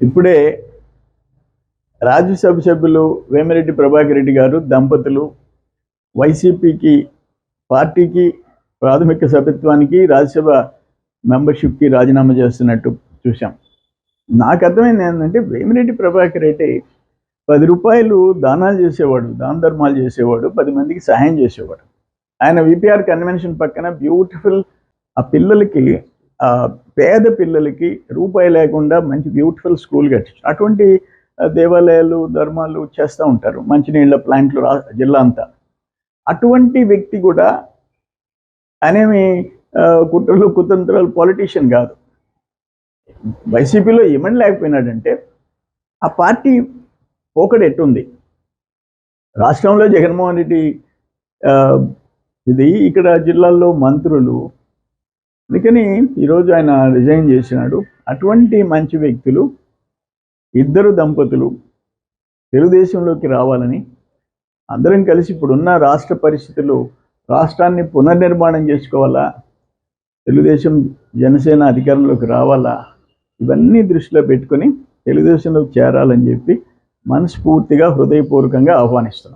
ఇప్పుడే రాజ్యసభ సభ్యులు వేమిరెడ్డి ప్రభాకర్ రెడ్డి గారు దంపతులు వైసీపీకి పార్టీకి ప్రాథమిక సభ్యత్వానికి రాజ్యసభ మెంబర్షిప్కి రాజీనామా చేస్తున్నట్టు చూసాం. నాకు అర్థమైంది ఏంటంటే వేమిరెడ్డి ప్రభాకర్ రెడ్డి 10 రూపాయలు దానాలు చేసేవాడు, దాన ధర్మాలు చేసేవాడు, 10 మందికి సహాయం చేసేవాడు. ఆయన విపిఆర్ కన్వెన్షన్ పక్కన బ్యూటిఫుల్ ఆ పిల్లలకి పేద పిల్లలకి రూపాయి లేకుండా మంచి బ్యూటిఫుల్ స్కూల్ కట్టించారు. అటువంటి దేవాలయాలు ధర్మాలు చేస్తూ ఉంటారు, మంచినీళ్ళ ప్లాంట్లు జిల్లా అంతా. అటువంటి వ్యక్తి కూడా అనేమి కుట్రలు కుతంత్రాలు పొలిటీషియన్ కాదు. వైసీపీలో ఏమని లేకపోయినాడంటే ఆ పార్టీ పోకడ ఎట్టుంది. రాష్ట్రంలో జగన్మోహన్ రెడ్డి ఇది, ఇక్కడ జిల్లాల్లో మంత్రులు, అందుకని ఈరోజు ఆయన రిజైన్ చేసినాడు. అటువంటి మంచి వ్యక్తులు ఇద్దరు దంపతులు తెలుగుదేశంలోకి రావాలని అందరం కలిసి ఇప్పుడున్న రాష్ట్ర పరిస్థితులు రాష్ట్రాన్ని పునర్నిర్మాణం చేసుకోవాలా, తెలుగుదేశం జనసేన అధికారంలోకి రావాలా, ఇవన్నీ దృష్టిలో పెట్టుకొని తెలుగుదేశంలోకి చేరాలని చెప్పి మనస్ఫూర్తిగా హృదయపూర్వకంగా ఆహ్వానిస్తున్నాం.